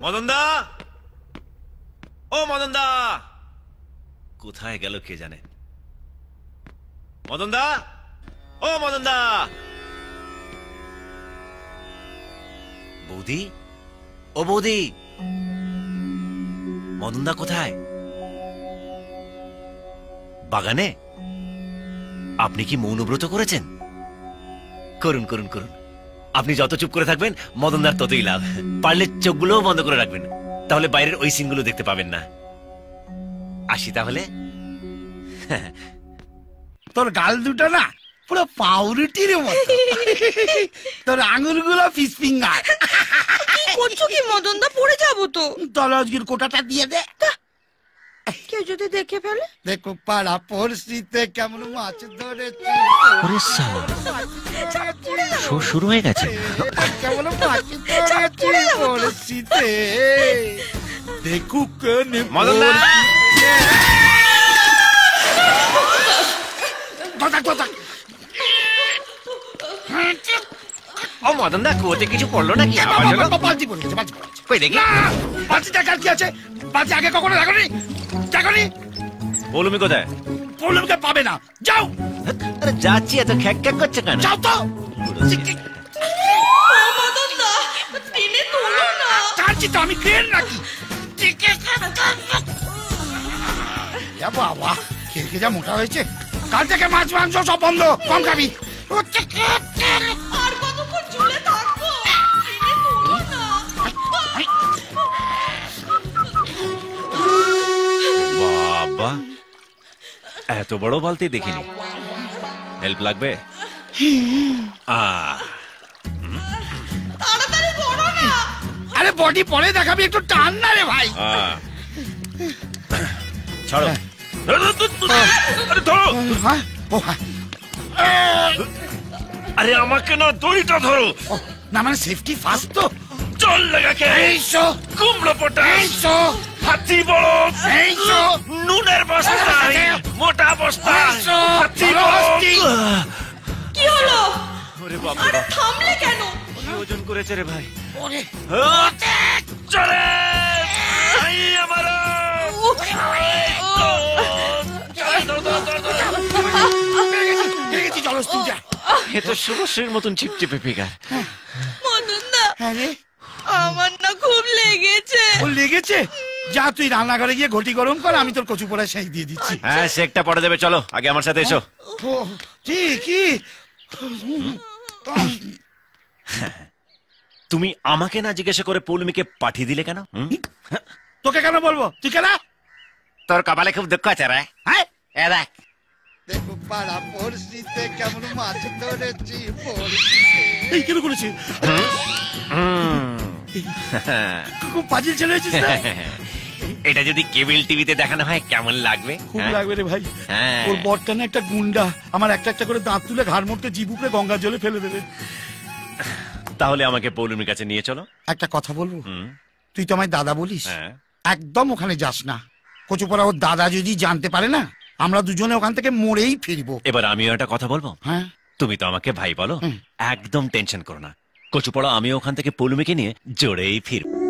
মদন দা, ও মদন দা, কোথায় গেল কে জানে। মদন দা, ও মদন দা। বৌদি, ও বৌদি, মদন দা কোথায়? বাগানে? আপনি কি মৌনব্রত করেছেন? করুন করুন করুন। আপনি যত চুপ করে থাকবেন মদনদার ততই লাভ। পারলে চোখগুলোও বন্ধ করে রাখবেন, তাহলে বাইরের ওই সিনগুলো দেখতে পাবেন না। আসি তাহলে। তোর গাল দুটো না পুরো পাউরুটির মতো, তোর আঙুলগুলো ফিশ ফিঙ্গার। কি করছো কি মদনদা? পড়ে যাবো তো। তাহলে আজকের কোটাটা দিয়ে দে। কেউ যদি দেখে ফেলে? দেখো পাড়া পড়শিতে কেমন মাছ ধরেছি, শো শুরু হয়ে গেছে। কেমন মাছ ধরেছি পড়শিতে, দেখুক মদনদা, ও মদনদা, কুয়োতে কিছু পড়লো নাকি? বালতি পড়েছে, বালতি পড়েছে। কই দেখি। বালতি দেখার কি আছে? বালতি আগে কখনো দেখনি? দেখনি? পৌলুমি কোথায়? পৌলুমিকে পাবে না, যাও। আরে যাচ্ছি, এত খ্যাক খ্যাক করছে কেন? যাও তো। মদনদা, টেনে তোলো না। কাঁদছি তো আমি, ক্রেন নাকি? বাবা, খেয়ে যা মোটা হয়েছে। কাল থেকে মাছ মাংস সব বন্ধ, কম খাবি। আর কতক্ষণ ঝুলে থাকবো? টেনে তোলো না। বাবা, এত বড় বালতি দেখিনি। হেল্প লাগবে? তাড়াতাড়ি করো না। আরে বডি পরে দেখাবি, একটু টান না রে ভাই। ছাড়ো। আরে ধরো। আরে আমাকে না, দড়িটা ধরো। না মানে সেফটি ফার্স্ট তো। চল লাগাকে। এইসো কুমড়ো পটা, এইসো হাতি বড়, এইসো নুনের বস্তা, মোটা বস্তা, হাতি বড়। কি হলো? ওরে বাবা, আরে থামলে কেন? ওজন করেছে রে ভাই। ওরে চলে ভাই আমার। এ তো শুভশ্রীর মতন চিপচিপে ফিগার। মদনদা, আরে আমার না খুব লেগেছে। ও লেগেছে? যা তুই রান্নাঘরে গিয়ে ঘটি গরম কর, আমি তোর কচু পোড়া সেঁক দিয়ে দিচ্ছি। হ্যাঁ, সেকটা পড়ে দেবে। চলো আগে আমার সাথে এসো। কি তুমি আমাকে না জিজ্ঞাসা করে পৌলুমিকে পাঠিয়ে দিলে কেন? তোকে কেন বলবো? তুই কেন? তোর কপালে খুব দুঃখ আছে রে। হ্যাঁ, দেখ, দেখো পাড়া পড়শিতে কেমন মাছ ধরেছি পড়শিতে। এই কেন করেছি? খুব পাজিল ছেলে হয়েছিস না? এটা যদি কেবল টিভিতে দেখানো হয় কেমন লাগবে? খুব লাগবে রে ভাই। হ্যাঁ। ওর বরটা না একটা গুন্ডা, আমার একটা একটা করে দাঁত তুলে ঘাড় মোড়তে জিভ উপরে গঙ্গার জলে ফেলে দেবে। তাহলে আমাকে পৌলুমির কাছে নিয়ে চলো। একটা কথা বলবো? তুই তো আমায় দাদা বলিস, হ্যাঁ। একদম ওখানে যাস না। কচুপোড়া ওর দাদা যদি জানতে পারে না, আমরা দুজনে ওখান থেকে মরেই ফিরবো। এবার আমিও একটা কথা বলবো। হ্যাঁ, তুমি তো আমাকে ভাই বলো, একদম টেনশন করো না। কচুপড়া আমিও ওখান থেকে পৌলুমিকে নিয়ে জোরেই ফিরবো।